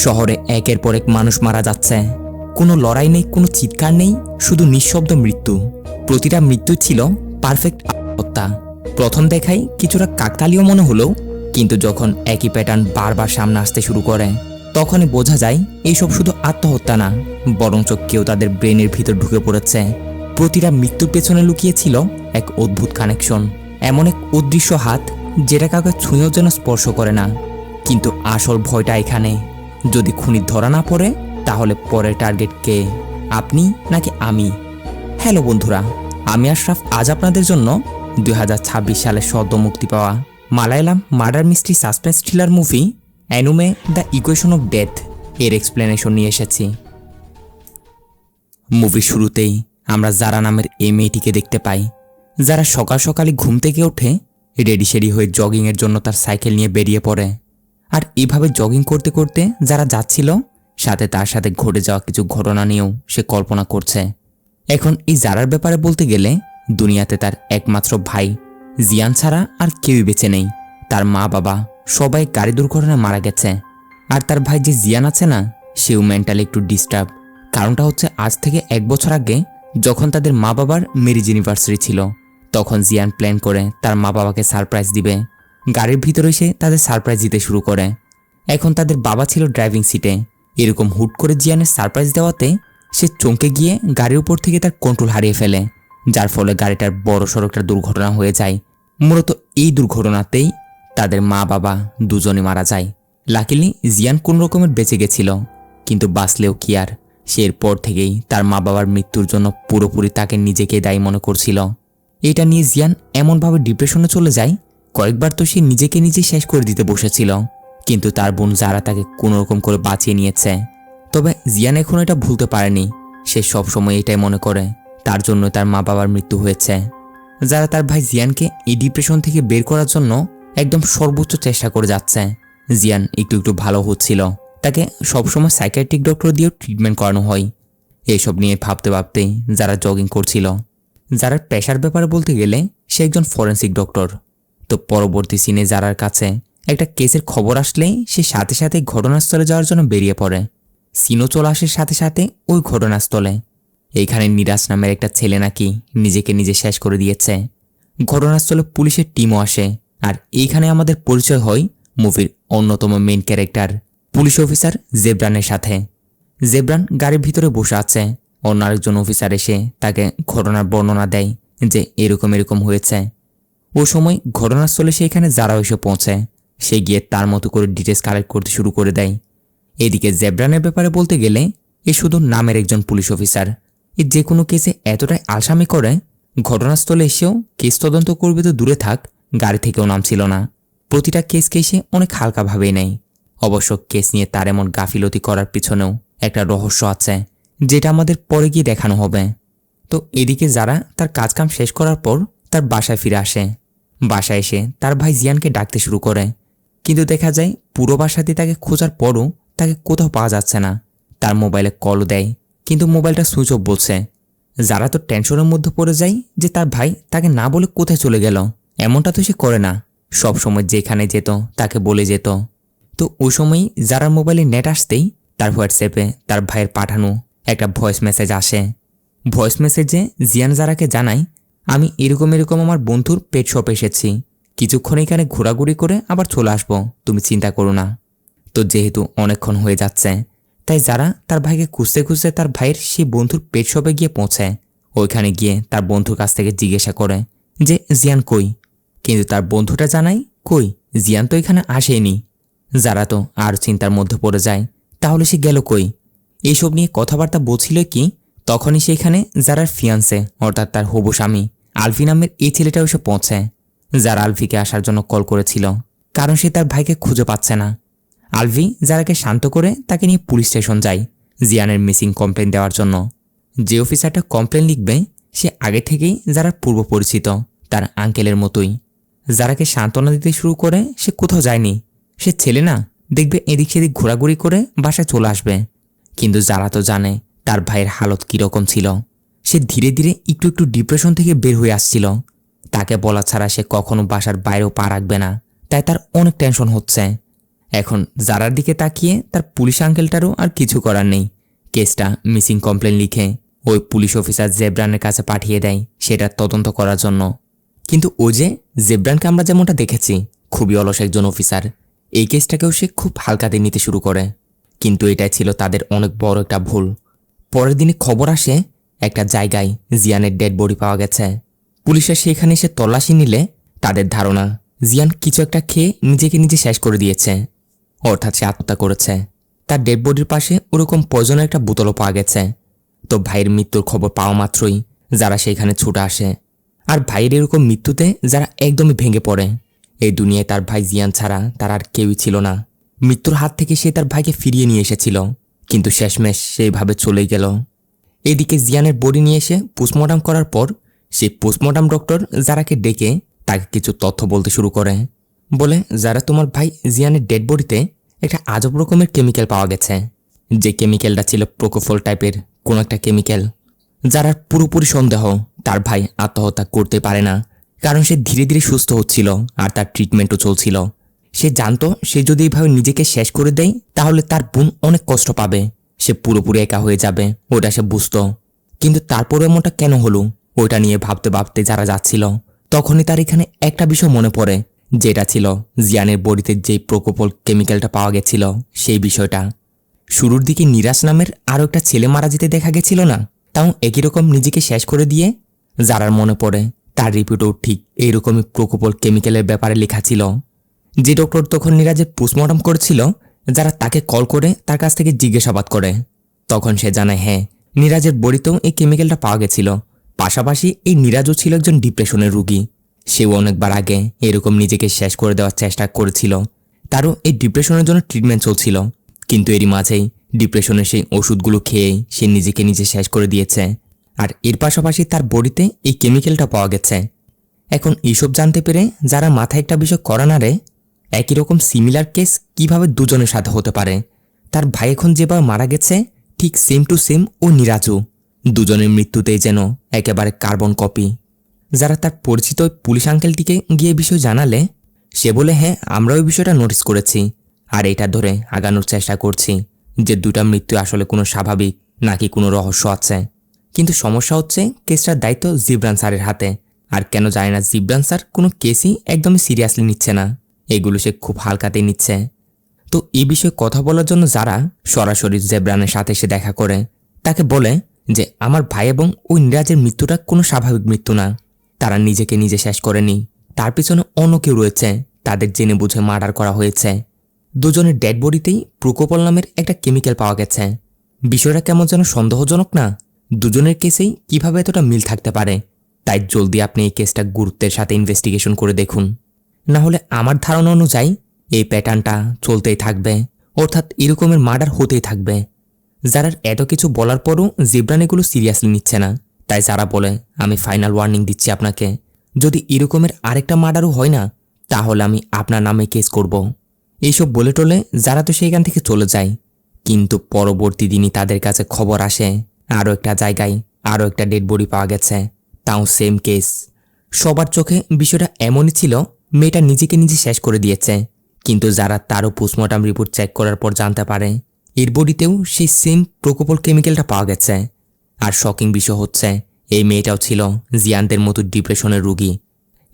শহরে একের পর এক মানুষ মারা যাচ্ছে। কোনো লড়াই নেই, কোনো চিৎকার নেই, শুধু নিঃশব্দ মৃত্যু। প্রতিটা মৃত্যু ছিল পারফেক্ট হত্যা। প্রথম দেখাই কিছুটা কাকতালীয় মনে হলেও কিন্তু যখন একই প্যাটার্ন বারবার সামনে আসতে শুরু করে তখনই বোঝা যায় এইসব শুধু আত্মহত্যা না, বরঞ্চ কেউ তাদের ব্রেনের ভিতর ঢুকে পড়েছে। প্রতিটা মৃত্যুর পেছনে লুকিয়েছিল এক অদ্ভুত কানেকশন, এমন এক অদৃশ্য হাত যেটা কাউকে ছুঁয়েও যেন স্পর্শ করে না। কিন্তু আসল ভয়টা এখানে, যদি খুনি ধরা না পড়ে তাহলে পরের টার্গেট কে, আপনি নাকি আমি? হ্যালো বন্ধুরা, আমি আশরাফ। আজ আপনাদের জন্য 2026 সালে সদ্য মুক্তি পাওয়া Malayalam murder mystery suspense thriller movie Anume the equation of death এর এক্সপ্লেনেশন নিয়ে এসেছি। মুভির শুরুতেই আমরা যারা নামের এই মেয়েটিকে দেখতে পাই, যারা সকাল সকালে ঘুম থেকে ওঠে রেডি শেডি হয়ে জগিংয়ের জন্য তার সাইকেল নিয়ে বেরিয়ে পড়ে। আর এভাবে জগিং করতে করতে যারা যাচ্ছিল সাথে তার সাথে ঘটে যাওয়া কিছু ঘটনা নিয়েও সে কল্পনা করছে। এখন এই জারার ব্যাপারে বলতে গেলে দুনিয়াতে তার একমাত্র ভাই জিয়ান ছাড়া আর কেউই বেঁচে নেই। তার মা বাবা সবাই গাড়ি দুর্ঘটনায় মারা গেছে। আর তার ভাই যে জিয়ান আছে না, সেও মেন্টালি একটু ডিস্টার্ব। কারণটা হচ্ছে আজ থেকে 1 বছর আগে যখন তাদের মা বাবার ম্যারেজ অ্যানিভার্সারি ছিল, তখন জিয়ান প্ল্যান করে তার মা বাবাকে সারপ্রাইজ দিবে। গাড়ির ভিতরে এসে তাদের সারপ্রাইজ দিতে শুরু করে। এখন তাদের বাবা ছিল ড্রাইভিং সিটে। এরকম হুট করে জিয়ানের সারপ্রাইজ দেওয়াতে সে চমকে গিয়ে গাড়ির উপর থেকে তার কন্ট্রোল হারিয়ে ফেলে, যার ফলে গাড়িটার বড় সড়ো একটা দুর্ঘটনা হয়ে যায়। মূলত এই দুর্ঘটনাতেই তাদের মা বাবা দুজনই মারা যায়। লাকিলি জিয়ান কোন রকমের বেঁচে গেছিল, কিন্তু বাঁচলেও কি আর, সে এরপর থেকেই তার মা বাবার মৃত্যুর জন্য পুরোপুরি তাকে নিজেকে দায়ী মনে করছিল। এটা নিয়ে জিয়ান এমনভাবে ডিপ্রেশনে চলে যায়, কয়েকবার তো সে নিজেকে নিজে শেষ করে দিতে বসেছিল, কিন্তু তার বোন যারা তাকে কোনোরকম করে বাঁচিয়ে নিয়েছে। তবে জিয়ান এখন এটা ভুলতে পারেনি। সে সবসময় এটাই মনে করে তার জন্য তার মা বাবার মৃত্যু হয়েছে। যারা তার ভাই জিয়ানকে এই ডিপ্রেশন থেকে বের করার জন্য একদম সর্বোচ্চ চেষ্টা করে যাচ্ছে। জিয়ান একটু একটু ভালো হচ্ছিল, তাকে সবসময় সাইকিয়াট্রিক ডক্টর দিয়েও ট্রিটমেন্ট করানো হয়। এইসব নিয়ে ভাবতে ভাবতেই যারা জগিং করছিল। যারার পেশার ব্যাপারে বলতে গেলে সে একজন ফরেন্সিক ডক্টর। তো পরবর্তী সিনে যারার কাছে একটা কেসের খবর আসলেই সে সাথে সাথে ঘটনাস্থলে যাওয়ার জন্য বেরিয়ে পড়ে। সিনও চলে আসে সাথে সাথে ওই ঘটনাস্থলে। এইখানে নিরাজ নামের একটা ছেলে নাকি নিজেকে নিজে শেষ করে দিয়েছে। ঘটনাস্থলে পুলিশের টিমও আসে। আর এইখানে আমাদের পরিচয় হয় মুভির অন্যতম মেইন ক্যারেক্টার পুলিশ অফিসার জেব্রানের সাথে। জেব্রান গাড়ির ভিতরে বসে আছে। অন্য আরেকজন অফিসার এসে তাকে ঘটনার বর্ণনা দেয় যে এরকম এরকম হয়েছে। ওই সময় ঘটনাস্থলে সে এখানে যারা এসে পৌঁছে, সে গিয়ে তার মতো করে ডিটেলস কালেক্ট করতে শুরু করে দেয়। এদিকে জেব্রানের ব্যাপারে বলতে গেলে এ শুধু নামের একজন পুলিশ অফিসার। এ যে কোনো কেসে এতটাই আলসামি করে, ঘটনাস্থলে এসেও কেস তদন্ত করবে তো দূরে থাক, গাড়ি থেকেও নামছিল না। প্রতিটা কেসকে সে অনেক হালকাভাবেই নেয়। অবশ্য কেস নিয়ে তার এমন গাফিলতি করার পিছনেও একটা রহস্য আছে, যেটা আমাদের পরে গিয়ে দেখানো হবে। তো এদিকে যারা তার কাজকাম শেষ করার পর তার বাসায় ফিরে আসে। বাসায় এসে তার ভাই জিয়ানকে ডাকতে শুরু করে, কিন্তু দেখা যায় পুরো বাসাতে তাকে খোঁজার পরও তাকে কোথাও পাওয়া যাচ্ছে না। তার মোবাইলে কলও দেয়, কিন্তু মোবাইলটা সুইচ অফ বলছে। যারা তো টেনশনের মধ্যে পড়ে যায় যে তার ভাই তাকে না বলে কোথায় চলে গেল। এমনটা তো সে করে না, সব সময় যেখানে যেত তাকে বলে যেত। তো ওই সময়ই যারা মোবাইলে নেট আসতেই তার হোয়াটসঅ্যাপে তার ভাইয়ের পাঠানো একটা ভয়েস মেসেজ আসে। ভয়েস মেসেজে জিয়ান যারাকে জানায়, আমি এরকম এরকম আমার বন্ধুর পেট শপে এসেছি, কিছুক্ষণ এখানে ঘোরাঘুরি করে আবার চলে আসবো, তুমি চিন্তা করো না। তো যেহেতু অনেকক্ষণ হয়ে যাচ্ছে, তাই যারা তার ভাইকে খুঁজতে খুঁজতে তার ভাইয়ের সেই বন্ধুর পেট শপে গিয়ে পৌঁছে। ওইখানে গিয়ে তার বন্ধুর কাছ থেকে জিজ্ঞাসা করে যে জিয়ান কই, কিন্তু তার বন্ধুটা জানায় কই, জিয়ান তো এখানে আসেনি। যারা তো আর চিন্তার মধ্যে পড়ে যায়, তাহলে সে গেল কই। এইসব নিয়ে কথাবার্তা বলছিল কি, তখনই সেখানে যারার ফিয়ান্সে অর্থাৎ তার হবু স্বামী আলফি নামের এই ছেলেটাও এসে পৌঁছে। যারা আলফিকে আসার জন্য কল করেছিল, কারণ সে তার ভাইকে খুঁজে পাচ্ছে না। আলফি যারাকে শান্ত করে তাকে নিয়ে পুলিশ স্টেশন যায় জিয়ানের মিসিং কমপ্লেন দেওয়ার জন্য। যে অফিসারটা কমপ্লেন লিখবে সে আগে থেকেই যারা পূর্ব পরিচিত, তার আঙ্কেলের মতোই। যারাকে সান্ত্বনা দিতে শুরু করে সে কোথাও যায়নি, সে ছেলে না, দেখবে এদিক সেদিক ঘোরাঘুরি করে বাসায় চলে আসবে। কিন্তু যারা তো জানে তার ভাইয়ের হালত কীরকম ছিল। সে ধীরে ধীরে একটু একটু ডিপ্রেশন থেকে বের হয়ে আসছিল। তাকে বলা ছাড়া সে কখনো বাসার বাইরেও পা রাখবে না, তাই তার অনেক টেনশন হচ্ছে। এখন জারার দিকে তাকিয়ে তার পুলিশ আঙ্কেলটারও আর কিছু করার নেই। কেসটা মিসিং কমপ্লেন লিখে ওই পুলিশ অফিসার জেব্রানের কাছে পাঠিয়ে দেয় সেটা তদন্ত করার জন্য। কিন্তু ও যে জেব্রানকে আমরা যেমনটা দেখেছি খুবই অলস একজন অফিসার, এই কেসটাকেও সে খুব হালকাতে নিতে শুরু করে। কিন্তু এটাই ছিল তাদের অনেক বড় একটা ভুল। পরের দিনে খবর আসে একটা জায়গায় জিয়ানের ডেড বডি পাওয়া গেছে। পুলিশের সেখানে এসে তল্লাশি নিলে তাদের ধারণা জিয়ান কিছু একটা খেয়ে নিজেকে নিজে শেষ করে দিয়েছে, অর্থাৎ সে আত্মহত্যা করেছে। তার ডেড বডির পাশে ওরকম পয়জনের একটা বোতলও পাওয়া গেছে। তো ভাইয়ের মৃত্যুর খবর পাওয়া মাত্রই যারা সেখানে ছুটে আসে। আর ভাইয়ের এরকম মৃত্যুতে যারা একদমই ভেঙে পড়ে। এই দুনিয়ায় তার ভাই জিয়ান ছাড়া তার আর কেউই ছিল না। মৃত্যুর হাত থেকে সে তার ভাইকে ফিরিয়ে নিয়ে এসেছিল, কিন্তু শেষমেশ সেইভাবে চলেই গেল। এদিকে জিয়ানের বডি নিয়ে এসে পোস্টমর্টম করার পর সেই পোস্টমর্টম ডক্টর যারাকে ডেকে তাকে কিছু তথ্য বলতে শুরু করে। বলে, যারা তোমার ভাই জিয়ানের ডেড বডিতে একটা আজব রকমের কেমিক্যাল পাওয়া গেছে, যে কেমিক্যালটা ছিল প্রোকোফল টাইপের কোনো একটা কেমিক্যাল। যারা পুরোপুরি সন্দেহ তার ভাই আত্মহত্যা করতে পারে না, কারণ সে ধীরে ধীরে সুস্থ হচ্ছিল আর তার ট্রিটমেন্টও চলছিল। সে জানতো সে যদি এইভাবে নিজেকে শেষ করে দেয় তাহলে তার বোন অনেক কষ্ট পাবে, সে পুরোপুরি একা হয়ে যাবে, ওটা সে বুঝতো। কিন্তু তারপরে এমনটা কেন হলো ওইটা নিয়ে ভাবতে ভাবতে যারা যাচ্ছিল তখনই তার এখানে একটা বিষয় মনে পড়ে, যেটা ছিল জিয়ানের বডিতে যেই প্রোকোপল কেমিক্যালটা পাওয়া গেছিল সেই বিষয়টা। শুরুর দিকে নিরাজ নামের আরও একটা ছেলে মারা যেতে দেখা গেছিল না, তাও একই রকম নিজেকে শেষ করে দিয়ে। যারার মনে পড়ে তার রিপোর্টও ঠিক এইরকমই প্রোকোপল কেমিক্যালের ব্যাপারে লেখা ছিল। যে ডক্টর তখন নিরাজের পোস্টমর্টম করেছিল, যারা তাকে কল করে তার কাছ থেকে জিজ্ঞাসাবাদ করে, তখন সে জানায় হ্যাঁ নিরাজের বডিতেও এই কেমিক্যালটা পাওয়া গেছিল। পাশাপাশি এই নিরাজও ছিল একজন ডিপ্রেশনের রোগী। সেও অনেকবার আগে এরকম নিজেকে শেষ করে দেওয়ার চেষ্টা করেছিল, তারও এই ডিপ্রেশনের জন্য ট্রিটমেন্ট চলছিল। কিন্তু এরই মাঝেই ডিপ্রেশনের সেই ওষুধগুলো খেয়েই সে নিজেকে নিজে শেষ করে দিয়েছে। আর এর পাশাপাশি তার বডিতে এই কেমিক্যালটা পাওয়া গেছে। এখন এইসব জানতে পেরে যারা মাথায় একটা বিষয় করা নাড়ে, একই রকম সিমিলার কেস কিভাবে দুজনের সাথে হতে পারে। তার ভাই এখন যেভাবে মারা গেছে ঠিক সেম টু সেম ও নিরাজও, দুজনের মৃত্যুতেই যেন একেবারে কার্বন কপি। যারা তার পরিচিত পুলিশ আঙ্কেলটিকে গিয়ে বিষয় জানালে সে বলে হ্যাঁ আমরা ওই বিষয়টা নোটিস করেছি আর এটা ধরে আগানোর চেষ্টা করছি যে দুটা মৃত্যু আসলে কোনো স্বাভাবিক নাকি কোনো রহস্য আছে। কিন্তু সমস্যা হচ্ছে কেসটার দায়িত্ব জিবরান স্যারের হাতে। আর কেন জানি না জিবরান স্যার কোনো কেসই একদমই সিরিয়াসলি নিচ্ছে না, এগুলো সে খুব হালকাতেই নিচ্ছে। তো এই বিষয়ে কথা বলার জন্য যারা সরাসরি জেব্রানের সাথে এসে দেখা করে তাকে বলে যে আমার ভাই এবং ওই নিরাজের মৃত্যুটা কোনো স্বাভাবিক মৃত্যু না, তারা নিজেকে নিজে শেষ করেনি, তার পিছনে অন্য কেউ রয়েছে, তাদের জেনে বুঝে মার্ডার করা হয়েছে। দুজনের ডেড বডিতেই প্রোকোপল নামের একটা কেমিক্যাল পাওয়া গেছে। বিষয়টা কেমন যেন সন্দেহজনক না? দুজনের কেসেই কিভাবে এতটা মিল থাকতে পারে? তাই জলদি আপনি এই কেসটা গুরুত্বের সাথে ইনভেস্টিগেশন করে দেখুন, না হলে আমার ধারণা অনুযায়ী এই প্যাটার্নটা চলতেই থাকবে, অর্থাৎ এরকমের মার্ডার হতেই থাকবে। যারা এত কিছু বলার পরও জিবরান এগুলো সিরিয়াসলি নিচ্ছে না, তাই যারা বলে আমি ফাইনাল ওয়ার্নিং দিচ্ছি আপনাকে, যদি এরকমের আরেকটা মার্ডারও হয় না তাহলে আমি আপনার নামে কেস করব। এইসব বলে টলে যারা তো সেখান থেকে চলে যায়। কিন্তু পরবর্তী দিনই তাদের কাছে খবর আসে আরও একটা জায়গায় আরও একটা ডেড বডি পাওয়া গেছে, তাও সেম কেস। সবার চোখে বিষয়টা এমনই ছিল মেয়েটা নিজেকে নিজে শেষ করে দিয়েছে, কিন্তু যারা তারও পোস্টমর্টম রিপোর্ট চেক করার পর জানতে পারে এর বডিতেও সেই সেম প্রোকোপল কেমিক্যালটা পাওয়া গেছে। আর শকিং বিষয় হচ্ছে এই মেয়েটাও ছিল জিয়ানদের মতো ডিপ্রেশনের রোগী।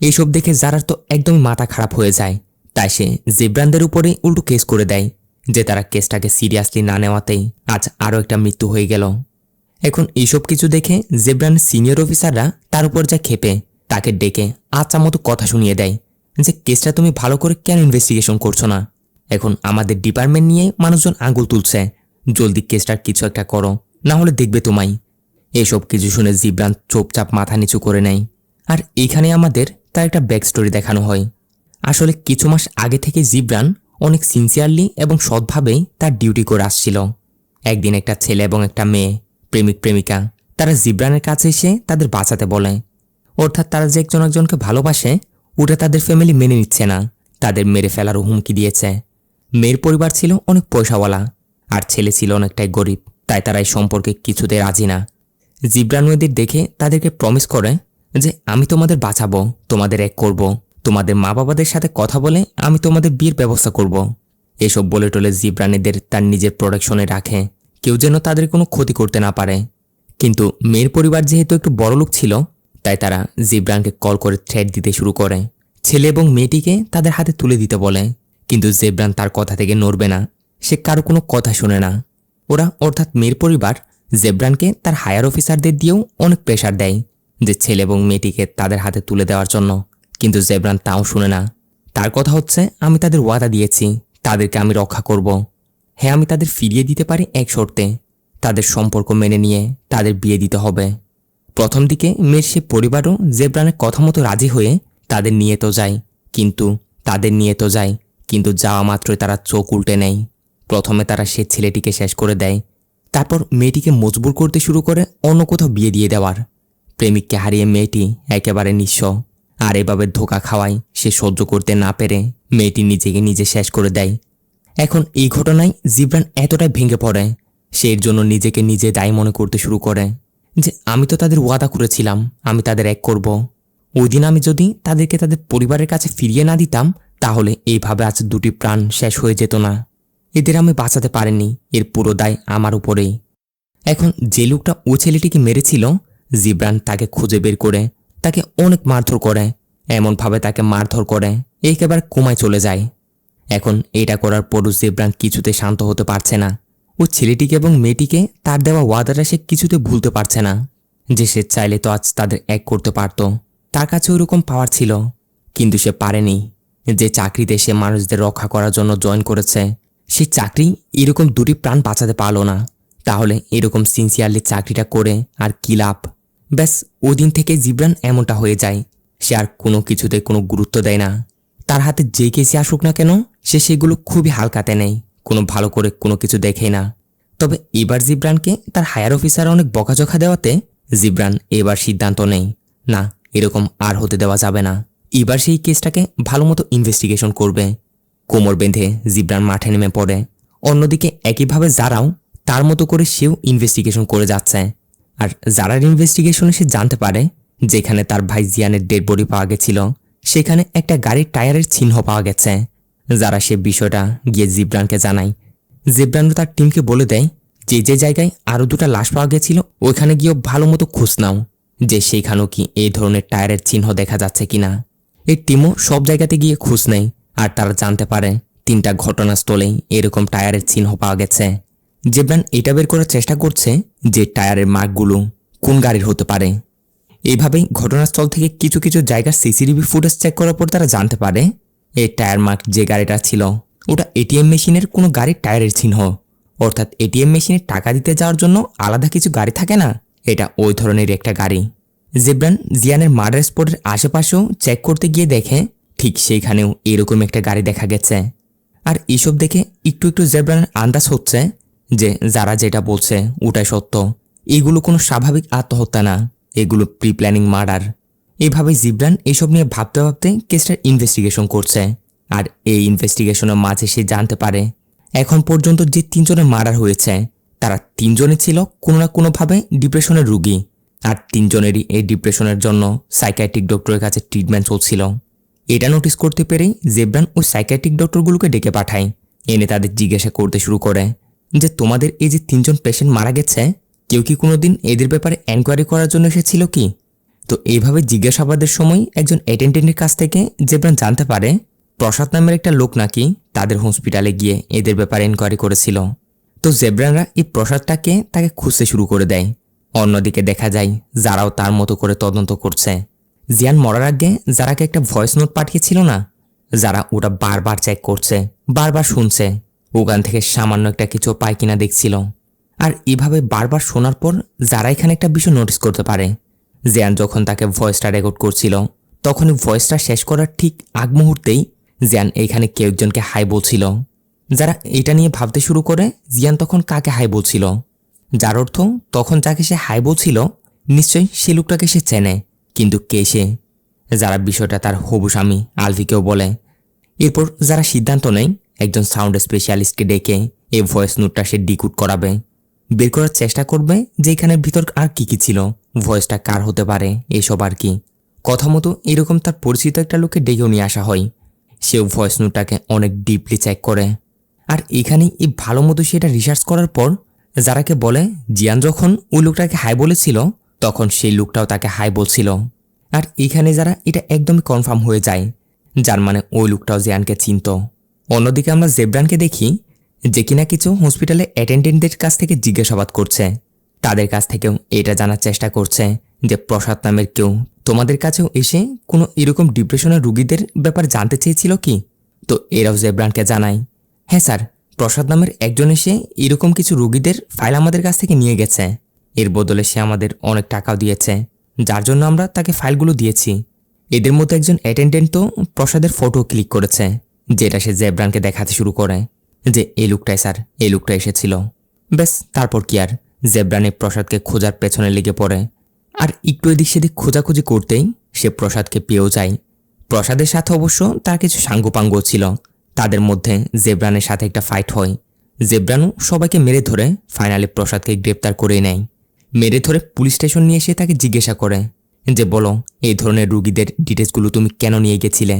এইসব দেখে যারার তো একদমই মাথা খারাপ হয়ে যায়, তাই সে জিবরানদের উপরে উল্টো কেস করে দেয় যে তারা কেসটাকে সিরিয়াসলি না নেওয়াতেই আজ আরও একটা মৃত্যু হয়ে গেল। এখন এইসব কিছু দেখে জিবরানের সিনিয়র অফিসাররা তার উপর যা ক্ষেপে তাকে ডেকে আচ্ছা মতো কথা শুনিয়ে দেয় যে কেসটা তুমি ভালো করে কেন ইনভেস্টিগেশন করছো না? এখন আমাদের ডিপার্টমেন্ট নিয়ে মানুষজন আঙুল তুলছে, জলদি কেসটার কিছু একটা করো, না হলে দেখবে তোমায়। এসব কিছু শুনে জিবরান চুপচাপ মাথা নিচু করে নেয়। আর এখানে আমাদের তার একটা ব্যাক স্টোরি দেখানো হয়। আসলে কিছু মাস আগে থেকে জিবরান অনেক সিনসিয়ারলি এবং সৎভাবেই তার ডিউটি করে আসছিল। একদিন একটা ছেলে এবং একটা মেয়ে প্রেমিক প্রেমিকা তারা জিবরানের কাছে এসে তাদের বাঁচাতে বলে, অর্থাৎ তারা যে একজন একজনকে ভালোবাসে ওটা তাদের ফ্যামিলি মেনে নিচ্ছে না, তাদের মেরে ফেলারও হুমকি দিয়েছে। মেয়ের পরিবার ছিল অনেক পয়সাওয়ালা আর ছেলে ছিল অনেকটাই গরিব, তাই তারা এই সম্পর্কে কিছুতে রাজি না। জিবরান ওদের দেখে তাদেরকে প্রমিস করে যে আমি তোমাদের বাঁচাবো, তোমাদের এক করব, তোমাদের মা বাবাদের সাথে কথা বলে আমি তোমাদের বিয়ের ব্যবস্থা করব। এসব বলে টলে জিব্রানেদের তার নিজের প্রোটেকশনে রাখে, কেউ যেন তাদের কোনো ক্ষতি করতে না পারে। কিন্তু মেয়ের পরিবার যেহেতু একটু বড়লোক ছিল, তাই তারা জিব্রানকে কল করে থ্রেট দিতে শুরু করে, ছেলে এবং মেয়েটিকে তাদের হাতে তুলে দিতে বলে। কিন্তু জিব্রান তার কথা থেকে নড়বে না, সে কারো কোনো কথা শোনে না। ওরা অর্থাৎ মেয়ের পরিবার জেব্রানকে তার হায়ার অফিসারদের দিয়েও অনেক প্রেশার দেয় যে ছেলে এবং মেয়েটিকে তাদের হাতে তুলে দেওয়ার জন্য, কিন্তু জেব্রান তাও শুনে না। তার কথা হচ্ছে, আমি তাদের ওয়াদা দিয়েছি, তাদেরকে আমি রক্ষা করব। হ্যাঁ, আমি তাদের ফিরিয়ে দিতে পারি এক শর্তে, তাদের সম্পর্ক মেনে নিয়ে তাদের বিয়ে দিতে হবে। প্রথম দিকে মেয়ের সে পরিবারও জেব্রানের কথা মতো রাজি হয়ে তাদের নিয়ে তো যায়, কিন্তু যাওয়া মাত্রই তারা চোখ উল্টে নেয়। প্রথমে তারা সে ছেলেটিকে শেষ করে দেয়, তারপর মেয়েটিকে মজবুর করতে শুরু করে অন্য কোথাও বিয়ে দিয়ে দেওয়ার। প্রেমিককে হারিয়ে মেয়েটি একেবারে নিঃস্ব, আর এভাবে ধোঁকা খাওয়ায় সে সহ্য করতে না পেরে মেয়েটি নিজেকে নিজে শেষ করে দেয়। এখন এই ঘটনায় জিব্রান এতটাই ভেঙে পড়ে, সে এর জন্য নিজেকে নিজে দায়ী মনে করতে শুরু করে যে আমি তো তাদের ওয়াদা করেছিলাম আমি তাদের এক করব। ওই দিন আমি যদি তাদেরকে তাদের পরিবারের কাছে ফিরিয়ে না দিতাম, তাহলে এইভাবে আজ দুটি প্রাণ শেষ হয়ে যেত না। এদের আমি বাঁচাতে পারিনি, এর পুরো দায় আমার উপরেই। এখন যে লোকটা ও ছেলেটিকে মেরেছিল, জিব্রান তাকে খুঁজে বের করে তাকে অনেক মারধর করে, এমনভাবে তাকে মারধর করে একেবারে কোমায় চলে যায়। এখন এটা করার পরও জিব্রান কিছুতে শান্ত হতে পারছে না। ও ছেলেটিকে এবং মেয়েটিকে তার দেওয়া ওয়াদাটা সে কিছুতে ভুলতে পারছে না, যে সে চাইলে তো আজ তাদের এক করতে পারত, তার কাছে ওইরকম পাওয়ার ছিল, কিন্তু সে পারেনি। যে চাকরিতে সে মানুষদের রক্ষা করার জন্য জয়েন করেছে, সেই চাকরি এরকম দুটি প্রাণ বাঁচাতে পারল না, তাহলে এরকম সিনসিয়ারলি চাকরিটা করে আর কি লাভ? ব্যাস ওই দিন থেকে জিব্রান এমনটা হয়ে যায়, সে আর কোনো কিছুতে কোনো গুরুত্ব দেয় না। তার হাতে যে কেসি আসুক না কেন, সে সেগুলো খুবই হালকাতে নেয়, কোনো ভালো করে কোনো কিছু দেখেই না। তবে এবার জিব্রানকে তার হায়ার অফিসার অনেক বকাঝকা দেওয়াতে জিব্রান এবার সিদ্ধান্ত নেয়, না, এরকম আর হতে দেওয়া যাবে না। এবার সেই কেসটাকে ভালো মতো ইনভেস্টিগেশন করবে। কোমর বেঁধে জিব্রান মাঠে নেমে পড়ে। অন্যদিকে একইভাবে যারাও তার মতো করে সেও ইনভেস্টিগেশন করে যাচ্ছে। আর যারার ইনভেস্টিগেশনে সে জানতে পারে যেখানে তার ভাই জিয়ানের ডেড বডি পাওয়া গেছিল, সেখানে একটা গাড়ির টায়ারের চিহ্ন পাওয়া গেছে। যারা সে বিষয়টা গিয়ে জিব্রানকে জানায়। জিব্রানও তার টিমকে বলে দেয় যে যে জায়গায় আরও দুটা লাশ পাওয়া গেছিল ওইখানে গিয়েও ভালো মতো খোঁজ নাও, যে সেইখানেও কি এই ধরনের টায়ারের চিহ্ন দেখা যাচ্ছে কিনা। এই টিমও সব জায়গাতে গিয়ে খোঁজ নেয়, আর তারা জানতে পারে 3টা ঘটনাস্থলেই এরকম টায়ারের চিহ্ন পাওয়া গেছে। জিব্রান এটা বের করার চেষ্টা করছে যে টায়ারের মার্কগুলো কোন গাড়ির হতে পারে। এইভাবেই ঘটনাস্থল থেকে কিছু কিছু জায়গার সিসিটিভি ফুটেজ চেক করার পর তারা জানতে পারে এই টায়ার মার্ক যে গাড়িটা ছিল ওটা এটিএম মেশিনের কোনো গাড়ির টায়ারের চিহ্ন। অর্থাৎ এটিএম মেশিনে টাকা দিতে যাওয়ার জন্য আলাদা কিছু গাড়ি থাকে না, এটা ওই ধরনের একটা গাড়ি। জিব্রান জিয়ানের মার্ডার স্পটের আশেপাশেও চেক করতে গিয়ে দেখে ঠিক সেইখানেও এরকম একটা গাড়ি দেখা গেছে। আর এসব দেখে একটু একটু জিব্রানের আন্দাজ হচ্ছে যে যারা যেটা বলছে ওটাই সত্য, এগুলো কোনো স্বাভাবিক আত্মহত্যা না, এগুলো প্রি প্ল্যানিং মার্ডার। এইভাবে জিব্রান এসব নিয়ে ভাবতে ভাবতে কেসটার ইনভেস্টিগেশন করছে। আর এই ইনভেস্টিগেশনের মাঝে সে জানতে পারে এখন পর্যন্ত যে 3 জনের মার্ডার হয়েছে তারা 3 জনই ছিল কোনো না কোনোভাবে ডিপ্রেশনের রোগী, আর 3 জনেরই এই ডিপ্রেশনের জন্য সাইকিয়াট্রিক ডক্টরের কাছে ট্রিটমেন্ট চলছিল। এটা নোটিস করতে পেরেই জিব্রান ওই সাইকিয়াট্রিক ডক্টরগুলোকে ডেকে পাঠায়, এনে তাদের জিজ্ঞাসা করতে শুরু করে যে তোমাদের এই যে 3 জন পেশেন্ট মারা গেছে, কেউ কি কোনোদিন এদের ব্যাপারে এনকোয়ারি করার জন্য এসেছিল কি? তো এইভাবে জিজ্ঞাসাবাদের সময় একজন অ্যাটেন্ডেন্টের কাছ থেকে জিব্রান জানতে পারে প্রসাদ নামের একটা লোক নাকি তাদের হসপিটালে গিয়ে এদের ব্যাপারে এনকোয়ারি করেছিল। তো জিব্রানরা এই প্রসাদটাকে তাকে খুঁজতে শুরু করে দেয়। অন্যদিকে দেখা যায় যারাও তার মতো করে তদন্ত করছে। জিয়ান মরার আগে যারাকে একটা ভয়েস নোট পাঠিয়েছিল না, যারা ওটা বারবার চেক করছে, বারবার শুনছে, ওখান থেকে সামান্য একটা কিছু পায় কিনা দেখছিল। আর এভাবে বারবার শোনার পর যারা এখানে একটা বিষয় নোটিস করতে পারে, জিয়ান যখন তাকে ভয়েসটা রেকর্ড করছিল তখনই ভয়েসটা শেষ করার ঠিক আগ মুহূর্তেই জিয়ান এইখানে কেউ একজনকে হাই বলছিল। যারা এটা নিয়ে ভাবতে শুরু করে জিয়ান তখন কাকে হাই বলছিল, যার অর্থ তখন যাকে সে হাই বলছিল নিশ্চয়ই সে লোকটাকে সে চেনে, কিন্তু কে সে? যারা বিষয়টা তার হবু স্বামী আলভিকেও বলে। এরপর যারা সিদ্ধান্ত নেয় একজন সাউন্ড স্পেশালিস্টকে ডেকে এই ভয়েস নোটটা সে ডিকোড করাবে, বের করার চেষ্টা করবে যে এখানের ভিতর আর কি কি ছিল, ভয়েসটা কার হতে পারে, এসব আর কি। কথা মতো এরকম তার পরিচিত একটা লোককে ডেকেও নিয়ে আসা হয়। সেও ভয়েস নোটটাকে অনেক ডিপলি চেক করে। আর এখানে এই ভালো মতো সেটা রিসার্চ করার পর যারাকে বলে জিয়ান যখন ওই লোকটাকে হাই বলেছিল তখন সেই লোকটাও তাকে হাই বলছিল। আর এখানে যারা এটা একদমই কনফার্ম হয়ে যায়, যার মানে ওই লোকটাও জিয়ানকে চিনত। অন্যদিকে আমরা জেব্রানকে দেখি যে কিনা কিছু হসপিটালে অ্যাটেন্ডেন্টদের কাছ থেকে জিজ্ঞাসাবাদ করছে। তাদের কাছ থেকেও এটা জানার চেষ্টা করছে যে প্রসাদ নামের কেউ তোমাদের কাছেও এসে কোনো এরকম ডিপ্রেশনের রুগীদের ব্যাপার জানতে চেয়েছিল কি। তো এরাও জেব্রানকে জানায়, হ্যাঁ স্যার, প্রসাদ নামের একজন এসে এরকম কিছু রুগীদের ফাইল আমাদের কাছ থেকে নিয়ে গেছে। এর বদলে সে আমাদের অনেক টাকাও দিয়েছে, যার জন্য আমরা তাকে ফাইলগুলো দিয়েছি। এদের মধ্যে একজন অ্যাটেন্ডেন্ট তো প্রসাদের ফটো ক্লিক করেছে, যেটা সে জেব্রানকে দেখাতে শুরু করে যে এই লোকটাই স্যার, এই লোকটা এসেছিল। ব্যাস, তারপর কি আর, জেব্রানে প্রসাদকে খোঁজার পেছনে লেগে পড়ে। আর একটু এদিক সেদিক খোঁজাখুঁজি করতেই সে প্রসাদকে পেয়েও যায়। প্রসাদের সাথে অবশ্য তার কিছু সাঙ্গপাঙ্গও ছিল। তাদের মধ্যে জেব্রানের সাথে একটা ফাইট হয়। জেব্রানও সবাইকে মেরে ধরে ফাইনালি প্রসাদকে গ্রেপ্তার করে নেয়। মেরে ধরে পুলিশ স্টেশন নিয়ে এসে তাকে জিজ্ঞাসা করে যে বলো, এই ধরনের রুগীদের ডিটেলসগুলো তুমি কেন নিয়ে গেছিলে।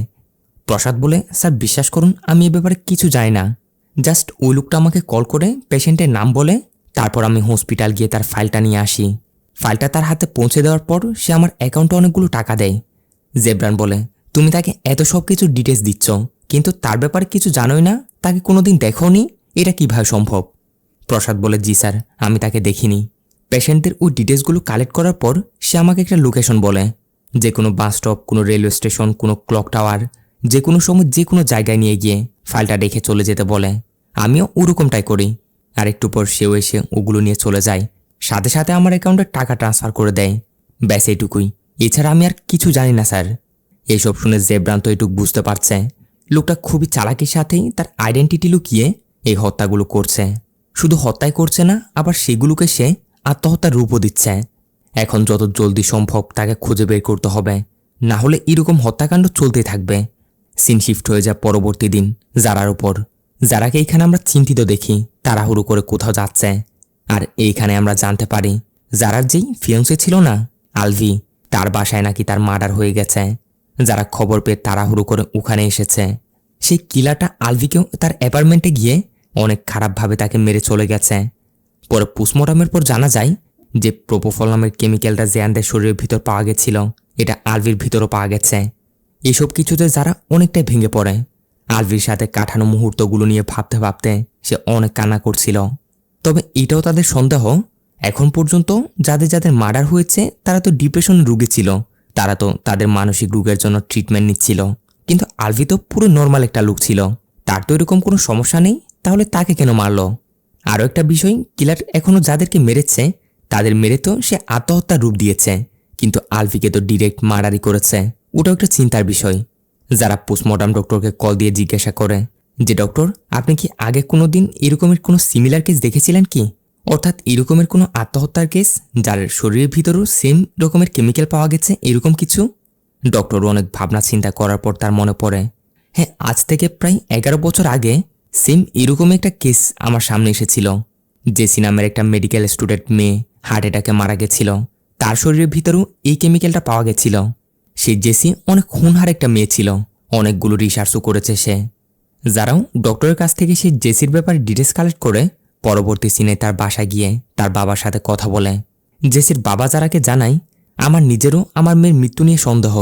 প্রসাদ বলে, স্যার বিশ্বাস করুন, আমি এ ব্যাপারে কিছু জানি না। জাস্ট ওই লোকটা আমাকে কল করে পেশেন্টের নাম বলে, তারপর আমি হসপিটাল গিয়ে তার ফাইলটা নিয়ে আসি। ফাইলটা তার হাতে পৌঁছে দেওয়ার পর সে আমার অ্যাকাউন্টে অনেকগুলো টাকা দেয়। জেব্রান বলে, তুমি তাকে এত সব কিছু ডিটেলস দিচ্ছ, কিন্তু তার ব্যাপারে কিছু জানোই না, তাকে কোনোদিন দেখোনি, এটা কিভাবে সম্ভব। প্রসাদ বলে, জি স্যার, আমি তাকে দেখিনি। পেশেন্টদের ওই ডিটেলসগুলো কালেক্ট করার পর সে আমাকে একটা লোকেশন বলে, যে কোনো বাস স্টপ, কোনো রেলওয়ে স্টেশন, কোনো ক্লক টাওয়ার, যে কোনো সময় যে কোনো জায়গায় নিয়ে গিয়ে ফাইলটা রেখে চলে যেতে বলে। আমিও ওরকমটাই করি। আর একটু পর সেও এসে ওগুলো নিয়ে চলে যায়, সাথে সাথে আমার অ্যাকাউন্টে টাকা ট্রান্সফার করে দেয়। ব্যাস এইটুকুই, এছাড়া আমি আর কিছু জানি না স্যার। এইসব শুনে জেব্রান তো এটুকু বুঝতে পারছে লোকটা খুবই চালাকির সাথেই তার আইডেন্টিটি লুকিয়ে এই হত্যাগুলো করছে। শুধু হত্যাই করছে না, আবার সেগুলোকে সে আত্মহত্যার রূপও দিচ্ছে। এখন যত জলদি সম্ভব তাকে খুঁজে বের করতে হবে, না হলে এরকম হত্যাকাণ্ড চলতেই থাকবে। সিন শিফট হয়ে যায় পরবর্তী দিন জারার উপর। যারাকে এইখানে আমরা চিন্তিত দেখি, তাড়াহুড়ো করে কোথাও যাচ্ছে। আর এইখানে আমরা জানতে পারি যারার যেই ফিয়ন্সে ছিল না, আলভি, তার বাসায় নাকি তার মার্ডার হয়ে গেছে। যারা খবর পেয়ে তাড়াহুড়ো করে ওখানে এসেছে। সেই কিলাটা আলভিকেও তার অ্যাপার্টমেন্টে গিয়ে অনেক খারাপভাবে তাকে মেরে চলে গেছে। পরে পোস্টমর্টমের পর জানা যায় যে প্রোপোফল নামের কেমিক্যালটা জিয়ানদের শরীরের ভিতর পাওয়া গেছিল, এটা আলভির ভিতরও পাওয়া গেছে। এসব কিছুতে যারা অনেকটাই ভেঙে পড়ে। আলভির সাথে কাটানো মুহূর্তগুলো নিয়ে ভাবতে ভাবতে সে অনেক কান্না করছিল। তবে এটাও তাদের সন্দেহ, এখন পর্যন্ত যাদের যাদের মার্ডার হয়েছে তারা তো ডিপ্রেশন রোগী ছিল, তারা তো তাদের মানসিক রোগের জন্য ট্রিটমেন্ট নিচ্ছিল। কিন্তু আলভি তো পুরো নর্মাল একটা লোক ছিল, তার তো এরকম কোনো সমস্যা নেই, তাহলে তাকে কেন মারলো। আরও একটা বিষয়, কিলার এখনও যাদেরকে মেরেছে তাদের মেরে তো সে আত্মহত্যার রূপ দিয়েছে, কিন্তু আলভিকে তো ডিরেক্ট মার্ডারই করেছে। ওটাও একটা চিন্তার বিষয়। যারা পোস্টমর্টম ডক্টরকে কল দিয়ে জিজ্ঞাসা করে যে ডক্টর, আপনি কি আগে কোনো দিন এরকমের কোনো সিমিলার কেস দেখেছিলেন কি, অর্থাৎ এরকমের কোনো আত্মহত্যার কেস যার শরীরের ভিতরেও সেম রকমের কেমিক্যাল পাওয়া গেছে, এরকম কিছু। ডক্টর অনেক ভাবনা চিন্তা করার পর তার মনে পড়ে, হ্যাঁ, আজ থেকে প্রায় 11 বছর আগে সেম এরকম একটা কেস আমার সামনে এসেছিল। জেসি নামের একটা মেডিকেল স্টুডেন্ট মেয়ে হার্ট অ্যাটাকে মারা গেছিল, তার শরীরের ভিতরেও এই কেমিক্যালটা পাওয়া গেছিল। সেই জেসি অনেক খুনহার একটা মেয়ে ছিল, অনেকগুলো রিসার্চও করেছে সে। যারাও ডক্টরের কাছ থেকে সেই জেসির ব্যাপারে ডিটেলস কালেক্ট করে পরবর্তী সিনে তার বাসায় গিয়ে তার বাবার সাথে কথা বলে। জেসির বাবা যারাকে জানায়, আমার নিজেরও আমার মেয়ের মৃত্যু নিয়ে সন্দেহ।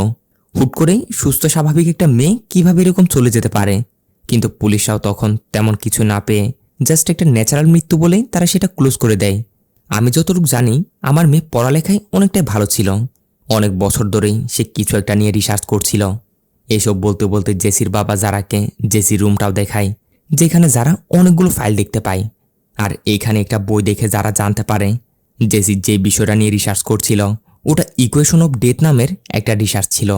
হুট করেই সুস্থ স্বাভাবিক একটা মেয়ে কিভাবে এরকম চলে যেতে পারে। কিন্তু পুলিশরাও তখন তেমন কিছু না পেয়ে জাস্ট একটা ন্যাচারাল মৃত্যু বলেই তারা সেটা ক্লোজ করে দেয়। আমি যতটুকু জানি আমার মেয়ে পড়ালেখায় অনেকটাই ভালো ছিল, অনেক বছর ধরেই সে কিছু একটা নিয়ে রিসার্চ করছিল। এসব বলতে বলতে জেসির বাবা যারাকে জেসির রুমটাও দেখায়, যেখানে যারা অনেকগুলো ফাইল দেখতে পায়। আর এইখানে একটা বই দেখে যারা জানতে পারে জেসি যে বিষয়টা নিয়ে রিসার্চ করছিল ওটা ইকুয়েশন অফ ডেথ নামের একটা রিসার্চ ছিল।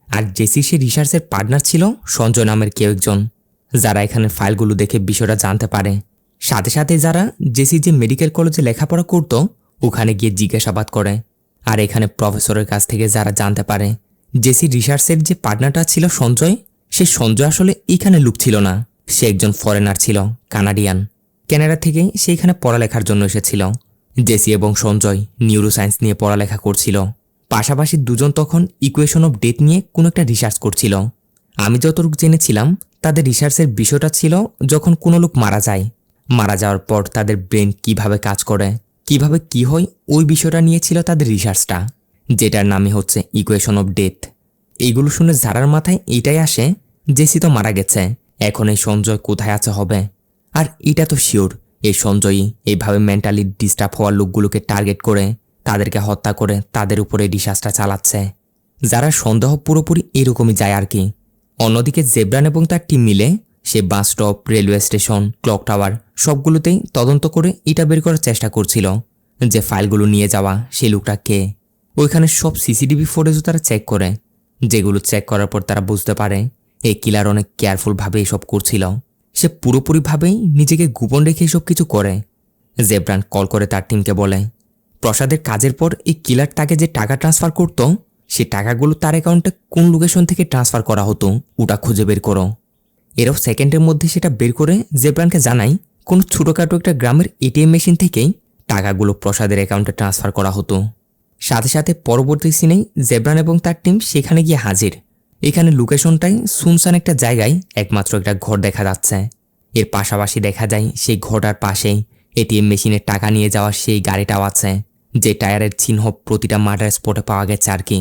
আর জেসি সে রিসার্চের পার্টনার ছিল সঞ্জয় নামের কেউ একজন। যারা এখানে ফাইলগুলো দেখে বিষয়টা জানতে পারে, সাথে সাথে যারা জেসি যে মেডিকেল কলেজে লেখাপড়া করত ওখানে গিয়ে জিজ্ঞাসাবাদ করে। আর এখানে প্রফেসরের কাছ থেকে যারা জানতে পারে জেসি রিসার্চের যে পার্টনারটা ছিল সঞ্জয়, সে সঞ্জয় আসলে এখানে লুক ছিল না, সে একজন ফরেনার ছিল, কানাডিয়ান। কানাডা থেকেই সে এখানে পড়ালেখার জন্য এসেছিল। জেসি এবং সঞ্জয় নিউরোসায়েন্স নিয়ে পড়ালেখা করছিল, পাশাপাশি দুজন তখন ইকুয়েশন অফ ডেথ নিয়ে কোনো একটা রিসার্চ করছিল। আমি যতটুকু জেনেছিলাম তাদের রিসার্চের বিষয়টা ছিল যখন কোনো লোক মারা যায়, মারা যাওয়ার পর তাদের ব্রেন কিভাবে কাজ করে, কিভাবে কি হয়, ওই বিষয়টা নিয়ে ছিল তাদের রিসার্চটা, যেটার নামই হচ্ছে ইকুয়েশন অফ ডেথ। এইগুলো শুনে যারার মাথায় এটাই আসে, জেসি তো মারা গেছে, এখন এই সঞ্জয় কোথায় আছে হবে। আর এটা তো শিওর এই সঞ্জয়ই এইভাবে মেন্টালি ডিস্টার্ব হওয়া লোকগুলোকে টার্গেট করে তাদেরকে হত্যা করে তাদের উপরে রিসার্চটা চালাচ্ছে। যারা সন্দেহ পুরোপুরি এরকমই যায় আর কি। অন্যদিকে জেব্রান এবং তার টিম মিলে সে bus stop, railway station, clock tower সবগুলোতেই তদন্ত করে এটা বের করার চেষ্টা করছিল যে ফাইলগুলো নিয়ে যাওয়া সেই লোকটা কে। ওইখানে সব সিসিটিভি ফুটেজও তারা চেক করে, যেগুলো চেক করার পর তারা বুঝতে পারে এই কিলার অনেক কেয়ারফুলভাবে এসব করছিল। সে পুরোপুরিভাবেই নিজেকে গোপন রেখে এসব কিছু করে। জেব্রান কল করে তার টিমকে বলে প্রসাদের কাজের পর এই কিলার তাকে যে টাকা ট্রান্সফার করত সে টাকাগুলো তার অ্যাকাউন্টে কোন লোকেশন থেকে ট্রান্সফার করা হতো ওটা খুঁজে বের করো। এরাও সেকেন্ডের মধ্যে সেটা বের করে জেব্রানকে জানাই কোনো ছোটোখাটো একটা গ্রামের এটিএম মেশিন থেকেই টাকাগুলো প্রসাদের অ্যাকাউন্টে ট্রান্সফার করা হতো। সাথে সাথে পরবর্তী সিনেই জেব্রান এবং তার টিম সেখানে গিয়ে হাজির। এখানে লোকেশনটাই শুনশান একটা জায়গায় একমাত্র একটা ঘর দেখা যাচ্ছে। এর পাশাপাশি দেখা যায় সেই ঘরটার পাশেই এটিএম মেশিনের টাকা নিয়ে যাওয়ার সেই গাড়িটাও আছে, যে টায়ারের চিহ্ন প্রতিটা মার্ডার স্পটে পাওয়া গেছে আর কি।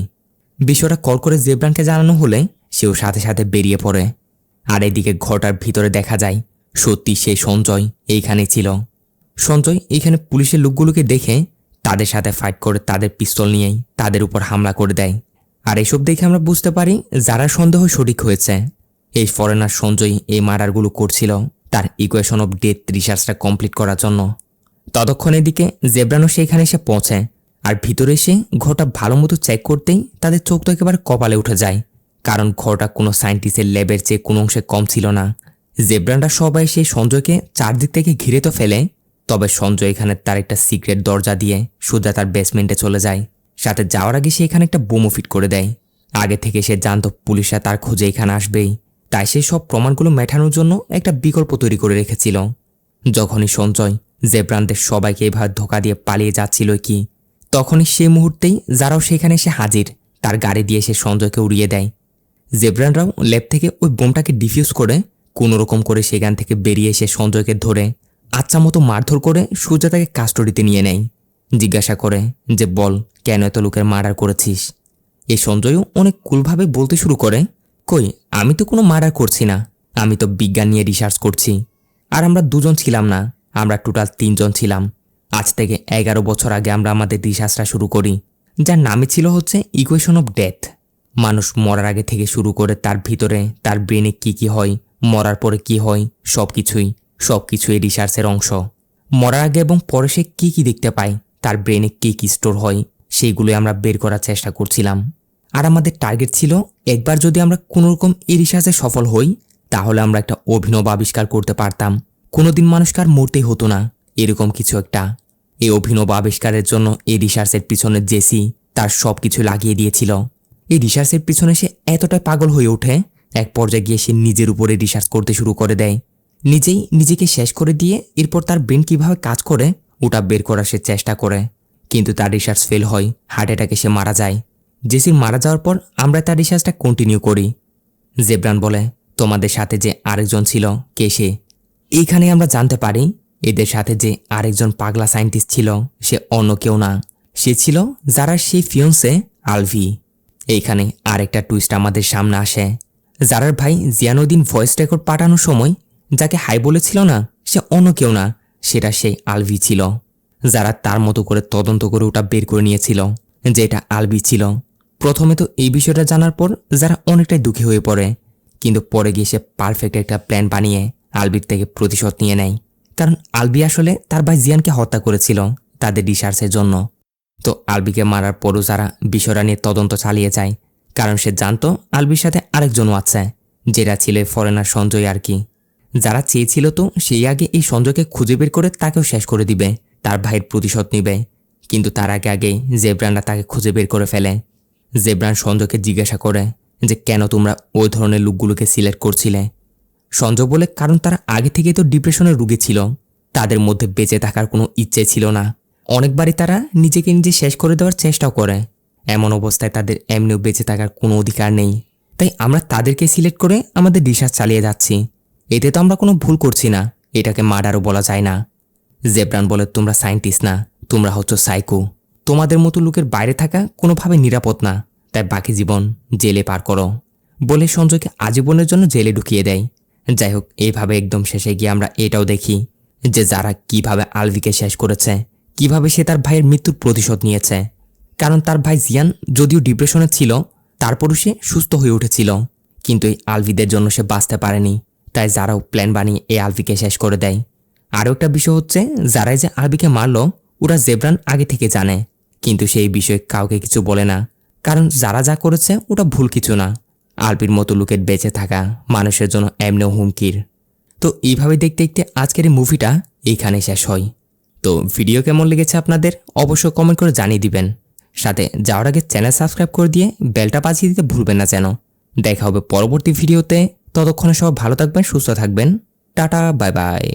বিষয়টা কল করে জেব্রানকে জানানো হলে সেও সাথে সাথে বেরিয়ে পড়ে। আর এদিকে ঘরটার ভিতরে দেখা যায় সত্যি সেই সঞ্জয় এইখানে ছিল। সঞ্জয় এইখানে পুলিশের লোকগুলোকে দেখে তাদের সাথে ফাইট করে তাদের পিস্তল নিয়েই তাদের উপর হামলা করে দেয়। আর এসব দেখে আমরা বুঝতে পারি যারা সন্দেহ সঠিক হয়েছে। এই ফরেনার সঞ্জয় এই মার্ডারগুলো করছিল তার ইকুয়েশন অফ ডেথ রিসার্চটা কমপ্লিট করার জন্য। ততক্ষণ এদিকে জেব্রানও সেখানে এসে পৌঁছে। আর ভিতরে এসে ঘরটা ভালো মতো চেক করতেই তাদের চোখ তো একেবারে কপালে উঠে যায়, কারণ ঘরটা কোনো সায়েন্টিস্টের ল্যাবের চেয়ে কোনো অংশে কম ছিল না। জেব্রানরা সবাই সেই সঞ্জয়কে চারদিক থেকে ঘিরে তো ফেলে, তবে সঞ্জয় এখানে তার একটা সিক্রেট দরজা দিয়ে সোজা তার বেসমেন্টে চলে যায়। সাথে যাওয়ার আগে সে এখানে একটা বোমও ফিট করে দেয়। আগে থেকে সে জানতো পুলিশরা তার খোঁজে এখানে আসবেই, তাই সে সব প্রমাণগুলো মেটানোর জন্য একটা বিকল্প তৈরি করে রেখেছিল। যখনই সঞ্জয় জেব্রানদের সবাইকে এভাবে ধোকা দিয়ে পালিয়ে যাচ্ছিল কি, তখনই সেই মুহূর্তেই যারাও সেখানে এসে হাজির তার গাড়ি দিয়ে সে সঞ্জয়কে উড়িয়ে দেয়। জেব্রানরাও ল্যাব থেকে ওই বোমটাকে ডিফিউজ করে কোনোরকম করে সেখান থেকে বেরিয়ে এসে সঞ্জয়কে ধরে আচ্ছা মতো মারধর করে সোজা তাকে কাস্টডিতে নিয়ে নেয়। জিজ্ঞাসা করে যে বল কেন এত লোকের মার্ডার করেছিস। এই সঞ্জয়ও অনেক কুলভাবে বলতে শুরু করে, কই আমি তো কোনো মার্ডার করছি না, আমি তো বিজ্ঞান নিয়ে রিসার্চ করছি। আর আমরা দুজন ছিলাম না, আমরা টোটাল 3 জন ছিলাম। আজ থেকে 11 বছর আগে আমরা আমাদের রিসার্চটা শুরু করি, যার নামই ছিল হচ্ছে ইকুয়েশন অফ ডেথ। মানুষ মরার আগে থেকে শুরু করে তার ভিতরে তার ব্রেনে কি হয়, মরার পরে কি হয়, সবকিছুই রিসার্চের অংশ। মরার আগে এবং পরে সে কি দেখতে পায়, তার ব্রেনে কি স্টোর হয়, সেইগুলোই আমরা বের করার চেষ্টা করছিলাম। আর আমাদের টার্গেট ছিল একবার যদি আমরা কোনোরকম এই রিসার্চে সফল হই তাহলে আমরা একটা অভিনব আবিষ্কার করতে পারতাম, কোনোদিন মানুষকে আর মরতেই হতো না, এরকম কিছু একটা। এই অভিনব আবিষ্কারের জন্য এই রিসার্চের পিছনে জেসি তার সব কিছু লাগিয়ে দিয়েছিল। এই রিসার্চের পিছনে সে এতটাই পাগল হয়ে ওঠে, এক পর্যায়ে গিয়ে সে নিজের উপরে রিসার্চ করতে শুরু করে দেয়। নিজেই নিজেকে শেষ করে দিয়ে এরপর তার ব্রেন কিভাবে কাজ করে ওটা বের করার সে চেষ্টা করে, কিন্তু তার রিসার্চ ফেল হয়, হার্ট অ্যাটাকে সে মারা যায়। জেসির মারা যাওয়ার পর আমরা তার রিসার্চটা কন্টিনিউ করি। জেব্রান বলে তোমাদের সাথে যে আরেকজন ছিল কে সে। এইখানে আমরা জানতে পারি এদের সাথে যে আরেকজন পাগলা সায়েন্টিস্ট ছিল সে অন্য কেউ না, সে ছিল যারা সেই ফিয়ন্সে আলভি। এইখানে আরেকটা টুইস্ট আমাদের সামনে আসে। যারার ভাই জিয়ানুদ্দিন ভয়েস রেকর্ড পাঠানোর সময় যাকে হাই বলেছিল না সে অন্য কেউ না, সেটা সেই আলভি ছিল। যারা তার মতো করে তদন্ত করে ওটা বের করে নিয়েছিল যে এটা আলভি ছিল। প্রথমে তো এই বিষয়টা জানার পর যারা অনেকটাই দুঃখী হয়ে পড়ে, কিন্তু পরে গিয়ে সে পারফেক্ট একটা প্ল্যান বানিয়ে আলবির থেকে প্রতিশোধ নিয়ে নেয়, কারণ আলবি আসলে তার ভাই জিয়ানকে হত্যা করেছিল তাদের রিসার্চের জন্য। তো আলবিকে মারার পরও যারা বিষয়টা নিয়ে তদন্ত চালিয়ে যায়, কারণ সে জানতো আলবির সাথে আরেকজনও আছে যেটা ছিল ফরেনার সঞ্জয় আর কি। যারা চেয়েছিল তো সেই আগে এই সঞ্জয়কে খুঁজে বের করে তাকেও শেষ করে দিবে, তার ভাইয়ের প্রতিশোধ নিবে, কিন্তু তার আগে জেব্রানরা তাকে খুঁজে বের করে ফেলে। জেব্রান সঞ্জয়কে জিজ্ঞাসা করে যে কেন তোমরা ওই ধরনের লোকগুলোকে সিলেক্ট করছিলে। সঞ্জয় বলে কারণ তারা আগে থেকেই তো ডিপ্রেশনের রোগী ছিল, তাদের মধ্যে বেঁচে থাকার কোনো ইচ্ছে ছিল না। অনেকবারই তারা নিজেকে নিজে শেষ করে দেওয়ার চেষ্টাও করে, এমন অবস্থায় তাদের এমনিও বেঁচে থাকার কোনো অধিকার নেই। তাই আমরা তাদেরকে সিলেক্ট করে আমাদের রিসার্চ চালিয়ে যাচ্ছি। এতে তো আমরা কোনো ভুল করছি না, এটাকে মার্ডারও বলা যায় না। জেব্রান বলে, তোমরা সায়েন্টিস্ট না, তোমরা হচ্ছে সাইকো। তোমাদের মতো লোকের বাইরে থাকা কোনোভাবে নিরাপদ না, তাই বাকি জীবন জেলে পার করো বলে সঞ্জয়কে আজীবনের জন্য জেলে ঢুকিয়ে দেয়। যাই হোক, এইভাবে একদম শেষে গিয়ে আমরা এটাও দেখি যে যারা কিভাবে আলভিকে শেষ করেছে, কিভাবে সে তার ভাইয়ের মৃত্যুর প্রতিশোধ নিয়েছে। কারণ তার ভাই জিয়ান যদিও ডিপ্রেশনে ছিল, তারপরও সে সুস্থ হয়ে উঠেছিল, কিন্তু এই আলভিদের জন্য সে বাঁচতে পারেনি। তাই যারাও প্ল্যান বানিয়ে এই আলভিকে শেষ করে দেয়। আরও একটা বিষয় হচ্ছে, যারাই যে আলভিকে মারল ওরা জেব্রান আগে থেকে জানে, কিন্তু সেই বিষয়ে কাউকে কিছু বলে না। কারণ যারা যা করেছে ওটা ভুল কিছু না। আলভির মতো লোকের বেঁচে থাকা মানুষের জন্য এমনিও হুমকির। তো এইভাবে দেখতে দেখতে আজকের এই মুভিটা এইখানে শেষ হয়। তো ভিডিও কেমন লেগেছে আপনাদের অবশ্যই কমেন্ট করে জানিয়ে দিবেন। সাথে যাওয়ার আগে চ্যানেল সাবস্ক্রাইব করে দিয়ে বেলটা বাজিয়ে দিতে ভুলবেন না যেন। দেখা হবে পরবর্তী ভিডিওতে। ততক্ষণে সবাই ভালো থাকবেন, সুস্থ থাকবেন। Tata, bye bye.